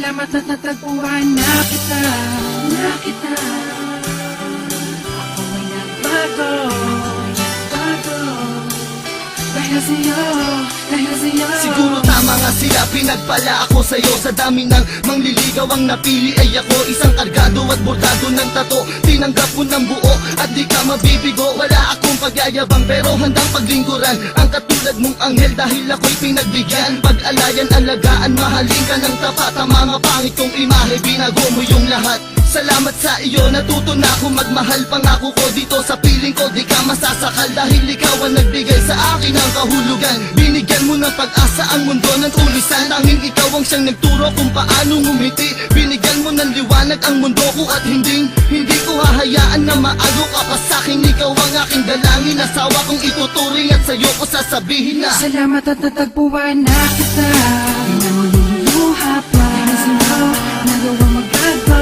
Salamat at natagpuan na kita. Ako ay nagbago. Dahil sa'yo. Siguro tama nga sila, pinagpala ako sa'yo. Sa dami ng mangliligaw ang napili ay ako. Isang kargado at bordado ng tato. Tinanggap ko ng buo at di ka mabibigo. Wala akong pagyayabang pero handang paglingkuran ang katulad mong anghel dahil ako'y pinagbigyan. Pag-alayan, alagaan, mahalin ka ng tapat. Ang mga pangit kong imahe, binago mo yung lahat. Salamat sa iyo, natuto na ako magmahal. Pangako ko dito sa piling ko, di ka masasakal. Dahil ikaw ang nagbigay sa akin ng kahulugan. Binigyan mo ng pag-asa ang mundo ng tulisan. Tanging ikaw ang siyang nagturo kung paano ngumiti. Binigyan mo ng liwanag ang mundo ko at hindi ko hahayaan na maago ka pa sa'kin. Ikaw ang aking dalangin, asawa kong ituturing at sa'yo ko sasabihin na salamat at natagpuan na kita. Di na mo luluha pa. Dahil sa'yo, nagawa magbago.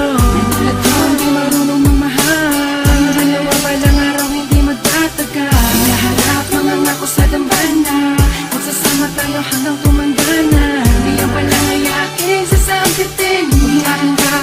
Tulad ko, di marunong mamahal. Ang dalawa palang araw hindi magtatagal. Hinaharap mga ngako sa dambana. Magsasama tayo hanggang tumandana. Di yan palang ay aking sasabitin. Kung akin ka,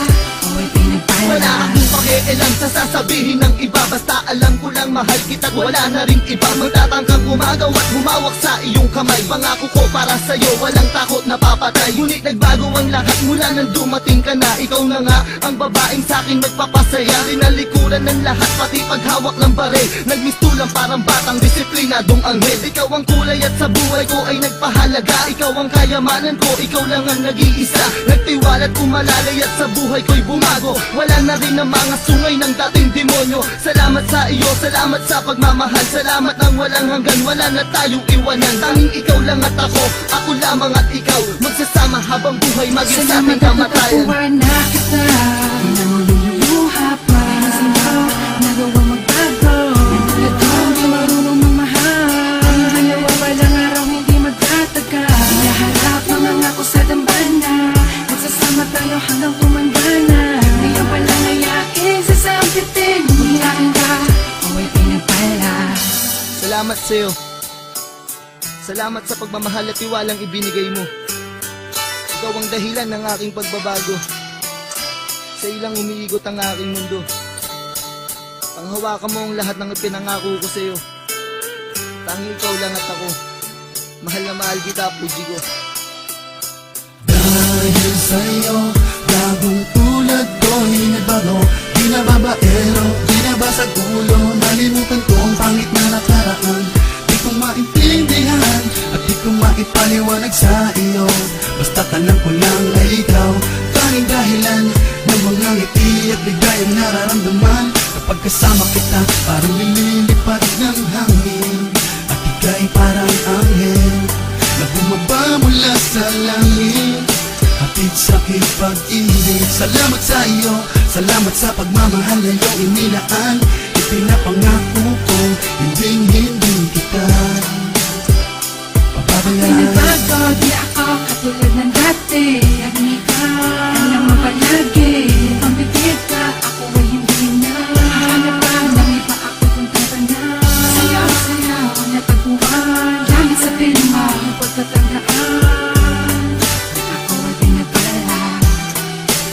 ako'y pinagpala. wala akong pakialam sa sasabihin ng iba. Basta alam ko lang mahal kita at wala na rin iba. Magtatangkang gumagaw at humawak sa iyong kamay. Pangako ko para sa'yo, walang takot na papatay. Ngunit nagbago ang lahat mula nang dumating ka na. Ikaw na nga ang babaeng sa'kin magpapasaya. Tinalikuran ng lahat, pati paghawak ng bare. Nagmistulang parang batang disiplinadong anghel. Ikaw ang kulay at sa buhay ko ay nagpahalaga. Ikaw ang kayamanan ko, ikaw lang ang nag-iisa. Nagtiwala at umalalay at sa buhay ko'y bumago. Wala na rin ang mga sungay ng dating demonyo. Salamat sa iyo, salamat sa pagmamahal. Salamat ng walang hanggan, wala na tayong iwanan. Tanging ikaw lang at ako lamang at ikaw. Magsasama habang buhay, maging sa ating kamatayan. Salamat at natagpuan na kita. Di na mo luluha pa. Dahil sa'yo, nagawa magbago. Tulad ko, di marunong mamahal. Ang dalawa palang araw hindi magtatagal. Hinaharap mga ngako sa dambana. Magsasama tayo hanggang tumandana. Di yan palang ay aking sasabitin. Kung akin ka, ako'y pinagpala. Salamat sa'yo. Salamat sa pagmamahal at tiwalang ibinigay mo. Ikaw ang dahilan ng aking pagbabago. Sa ilang umiigot ang aking mundo. Panghawakan mo ang lahat ng ipinangako ko sa'yo. Tanging ikaw lang at ako. Mahal na mahal kita, puji ko. Dahil sa'yo, bagong tulad ko'y nagbago. Di na babaero, di na basag ulo. Nalimutan ko ang pangit na nakaraan. Di ko maintindihan at di ko maipaliwanag sa iyo. Basta tanang ko lang ay ikaw, tanging dahilan ng mga ngiti at bigay ang nararamdaman. Kapag kasama kita, parang lumilipad ng hangin. At ika'y parang anghel na bumaba mula sa langit. Hatid sa aking pag-ibig. Salamat sa iyo, salamat sa pagmamahal na iyong inilaan. Ipinapangako ko, hindi kita papabayaan. Pinagbago, di ako katulad ng dati. At ikaw, alam mo palagi. Pambitid ka, ako ay hindi na. Hanapan ng iba ako kung tanda. Sa'yo ako natagpuan. Gamit sa pinma, ang pagtatandaan. Ako ay pinagpala.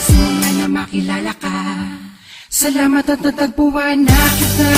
Simula na makilala ka. Salamat at natagpuan na kita.